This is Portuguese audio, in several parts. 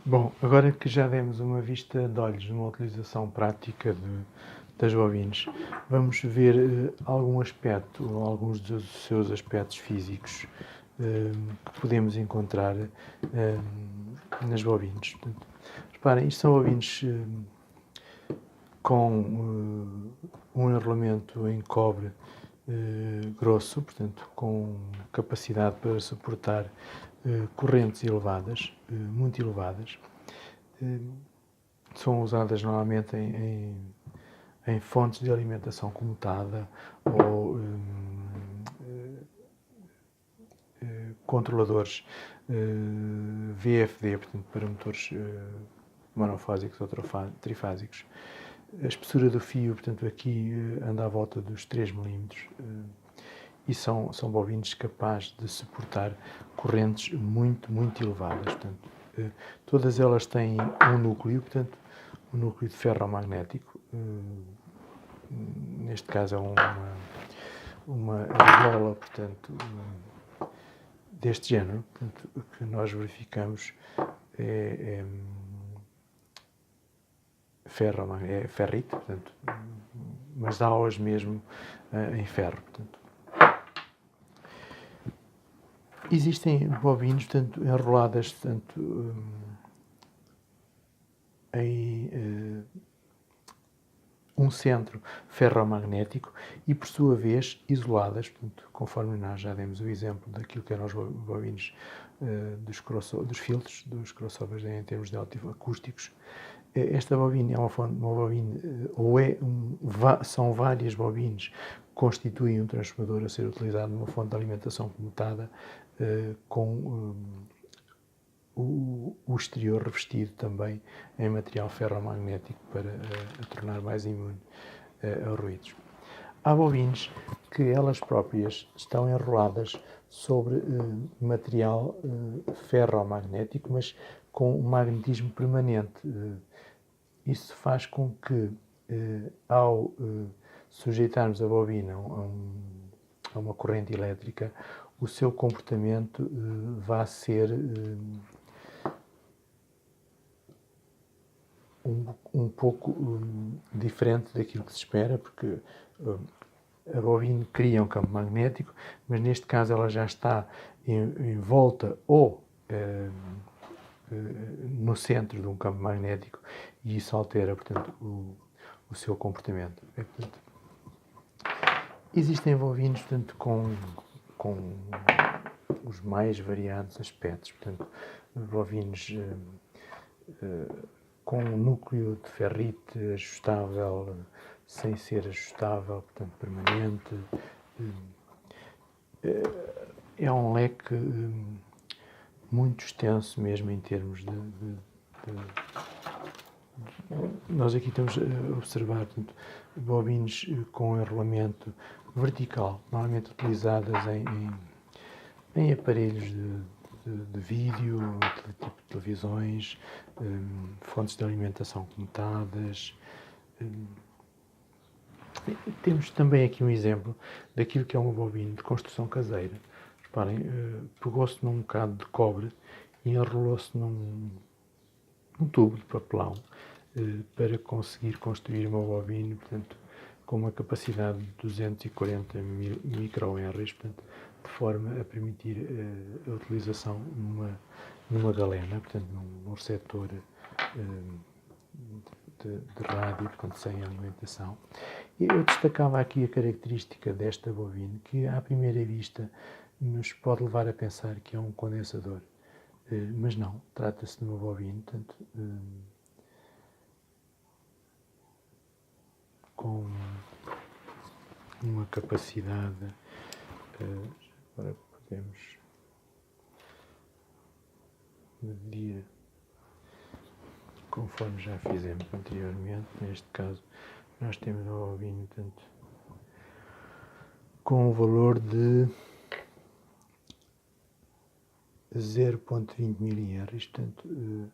Bom, agora que já demos uma vista de olhos numa utilização prática das bovinas, vamos ver algum aspecto, ou alguns dos seus aspectos físicos que podemos encontrar nas bovinas. Portanto, reparem, isto são bovinos com um enrolamento em cobre grosso, portanto, com capacidade para suportar correntes elevadas, muito elevadas. São usadas normalmente em fontes de alimentação comutada ou controladores VFD, portanto, para motores monofásicos ou trifásicos. A espessura do fio, portanto, aqui anda à volta dos 3 milímetros e são bovinos capazes de suportar correntes muito elevadas. Portanto, todas elas têm um núcleo, portanto, um núcleo de ferromagnético. Neste caso é uma argola, portanto, deste género. Portanto, o que nós verificamos é ferrite, portanto, mas dá-os mesmo em ferro. Portanto. Existem bovinos, portanto, enroladas, portanto, em um centro ferromagnético e, por sua vez, isoladas, portanto, conforme nós já demos o exemplo daquilo que eram os bovinos dos filtros, dos crossovers em termos de acústicos. Esta bobina é uma bobina, são várias bobinas que constituem um transformador a ser utilizado numa fonte de alimentação comutada com o exterior revestido também em material ferromagnético para a tornar mais imune a ruídos. Há bobinas que elas próprias estão enroladas sobre material ferromagnético, mas com um magnetismo permanente. Isso faz com que, ao sujeitarmos a bobina a uma corrente elétrica, o seu comportamento vá ser um pouco diferente daquilo que se espera, porque a bobina cria um campo magnético, mas neste caso ela já está em volta ou no centro de um campo magnético e isso altera, portanto, o seu comportamento. Portanto, existem bovinos, portanto, com os mais variados aspectos, portanto, bovinos com um núcleo de ferrite ajustável, sem ser ajustável, portanto, permanente. É um leque muito extenso mesmo em termos de nós aqui estamos a observar, portanto, bobinas com enrolamento vertical, normalmente utilizadas em aparelhos de vídeo, tipo de televisões, fontes de alimentação comutadas. Temos também aqui um exemplo daquilo que é uma bobina de construção caseira. Reparem, pegou-se num bocado de cobre e enrolou-se num tubo de papelão para conseguir construir uma bobina, portanto, com uma capacidade de 240 microhenries, portanto, de forma a permitir a utilização numa galena, portanto, num receptor de rádio, portanto, sem alimentação. Eu destacava aqui a característica desta bobina, que à primeira vista nos pode levar a pensar que é um condensador, mas não, trata-se de uma bobina, portanto, com uma capacidade, agora podemos medir conforme já fizemos anteriormente. Neste caso nós temos uma bobina, portanto, com um valor de 0.20 mHz, portanto,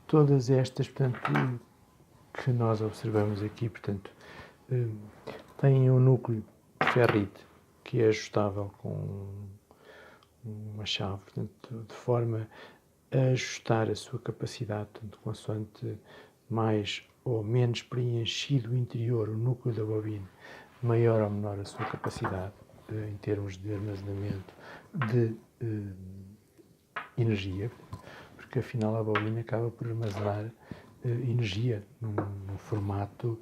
todas estas, portanto, que nós observamos aqui, portanto, tem um núcleo ferrite que é ajustável com uma chave, portanto, de forma a ajustar a sua capacidade, portanto, consoante mais ou menos preenchido o interior, o núcleo da bobina, maior ou menor a sua capacidade em termos de armazenamento de energia, porque afinal a bobina acaba por armazenar energia num formato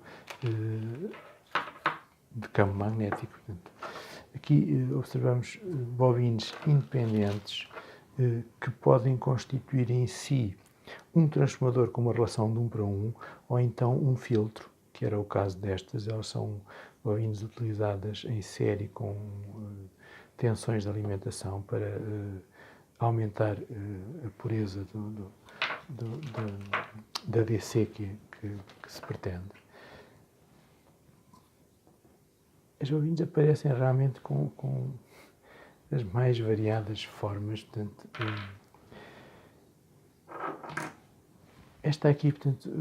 de campo magnético. Portanto, aqui observamos bobinas independentes que podem constituir em si um transformador com uma relação de 1 para 1 ou então um filtro, que era o caso destas. Elas são bobinas utilizadas em série com tensões de alimentação para aumentar a pureza da DC que se pretende. As bobinas aparecem realmente com as mais variadas formas. Portanto, esta aqui, portanto,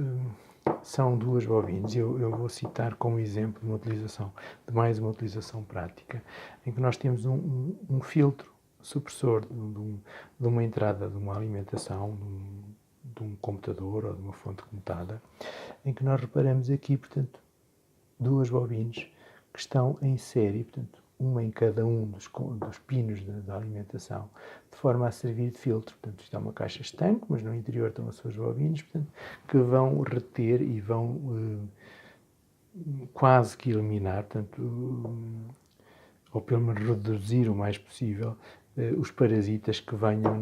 são duas bobinas. Eu vou citar como exemplo de mais uma utilização prática, em que nós temos um filtro supressor de uma entrada de uma alimentação, de um computador ou de uma fonte comutada, em que nós reparamos aqui, portanto, duas bobinas que estão em série, portanto, uma em cada um dos pinos da alimentação, de forma a servir de filtro. Portanto, isto é uma caixa estanque, mas no interior estão as suas bobinas, portanto, que vão reter e vão quase que eliminar, portanto, ou pelo menos reduzir o mais possível, os parasitas que venham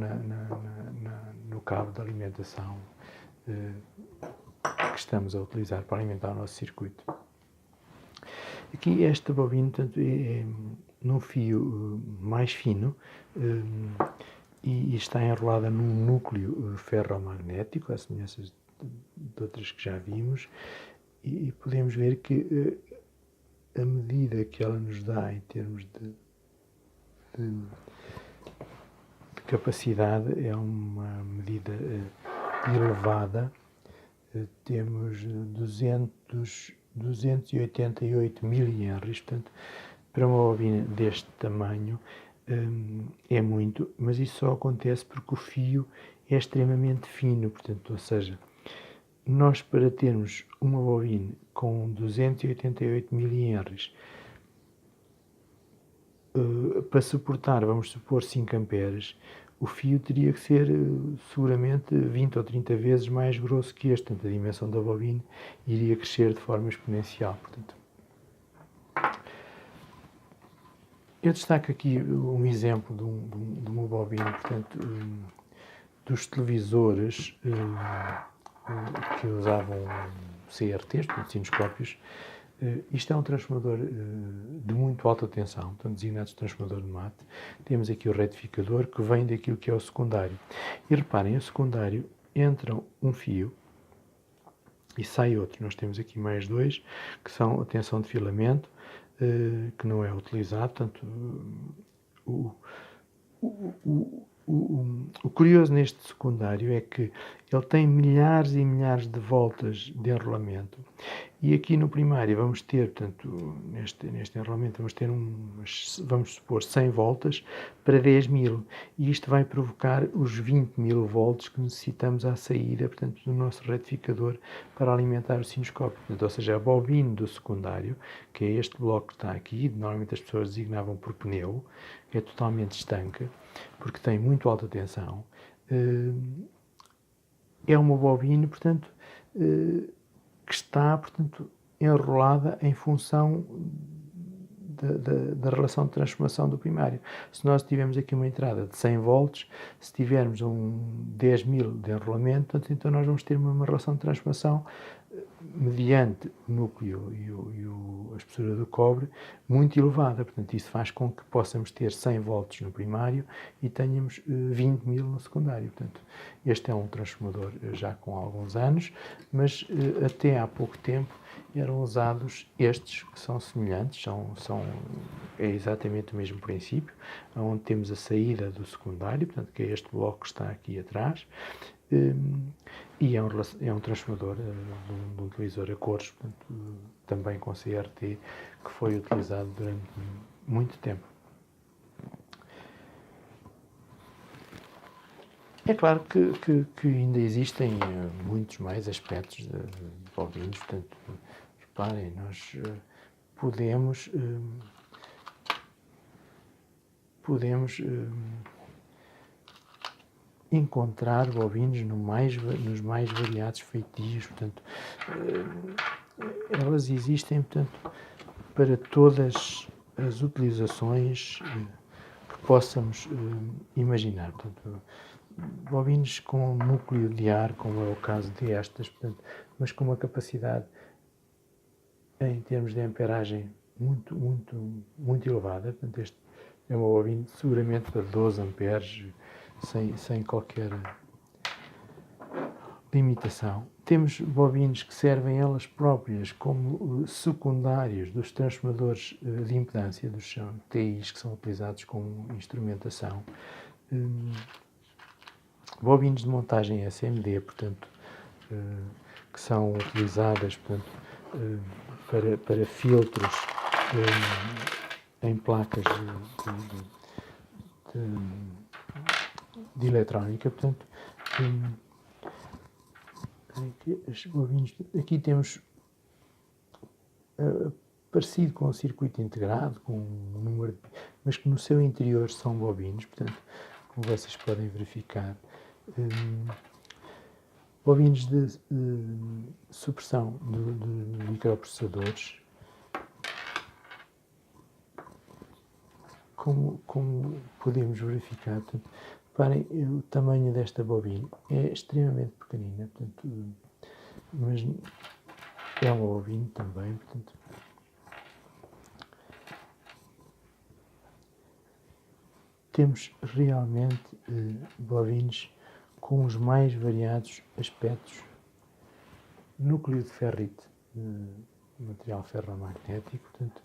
no cabo de alimentação que estamos a utilizar para alimentar o nosso circuito. Aqui esta bobina, portanto, é num fio mais fino e está enrolada num núcleo ferromagnético, à semelhança de outras que já vimos, e podemos ver que a medida que ela nos dá em termos de capacidade é uma medida elevada. Temos 288 milihenries, portanto, para uma bobina deste tamanho é muito, mas isso só acontece porque o fio é extremamente fino, portanto, ou seja, nós para termos uma bobina com 288 milihenries para suportar, vamos supor, 5 amperes, o fio teria que ser seguramente 20 ou 30 vezes mais grosso que este, portanto a dimensão da bobina iria crescer de forma exponencial. Portanto, eu destaco aqui um exemplo de uma bobina, portanto, dos televisores que usavam CRTs, portanto, cinescópios. Isto é um transformador de muito alta tensão, portanto, designado transformador de mate. Temos aqui o retificador que vem daquilo que é o secundário. E reparem, o secundário entra um fio e sai outro. Nós temos aqui mais dois, que são a tensão de filamento, que não é utilizado. Portanto, o curioso neste secundário é que ele tem milhares e milhares de voltas de enrolamento e aqui no primário vamos ter, portanto, neste enrolamento vamos ter vamos supor 100 voltas para 10.000 e isto vai provocar os 20.000 volts que necessitamos à saída, portanto, do nosso retificador para alimentar o cinescópio. Portanto, ou seja, a bobina do secundário, que é este bloco que está aqui, normalmente as pessoas designavam por pneu, que é totalmente estanque, porque tem muito alta tensão, é uma bobina, portanto, que está, portanto, enrolada em função da relação de transformação do primário. Se nós tivermos aqui uma entrada de 100 volts, se tivermos 10.000 de enrolamento, portanto, então nós vamos ter uma relação de transformação mediante o núcleo e a espessura do cobre muito elevada. Portanto, isso faz com que possamos ter 100 volts no primário e tenhamos 20.000 no secundário. Portanto, este é um transformador já com alguns anos, mas até há pouco tempo eram usados estes que são semelhantes, é exatamente o mesmo princípio, onde temos a saída do secundário, portanto, que é este bloco que está aqui atrás, E é um transformador de um televisor a cores, portanto, também com CRT, que foi utilizado durante muito tempo. É claro que ainda existem muitos mais aspectos de bovinos, portanto, reparem, nós podemos encontrar bovinos nos mais variados feitios, portanto, elas existem, portanto, para todas as utilizações que possamos imaginar. Portanto, bovinos com núcleo de ar, como é o caso de estas, portanto, mas com uma capacidade em termos de amperagem muito elevada. Portanto, este é um bovino seguramente para 12 amperes, sem qualquer limitação. Temos bovinos que servem elas próprias como secundários dos transformadores de impedância, dos TIs, que são utilizados como instrumentação. Bovinos de montagem SMD, portanto, que são utilizadas, portanto, para filtros em placas de eletrónica, portanto, aqui temos parecido com o circuito integrado, com um número de, mas que no seu interior são bovinos, portanto, como vocês podem verificar, bovinos de supressão de microprocessadores, como podemos verificar. Portanto, reparem, o tamanho desta bobina é extremamente pequenina, portanto, mas é um bovino também, portanto, temos realmente bovinos com os mais variados aspectos. Núcleo de ferrite, material ferromagnético, portanto,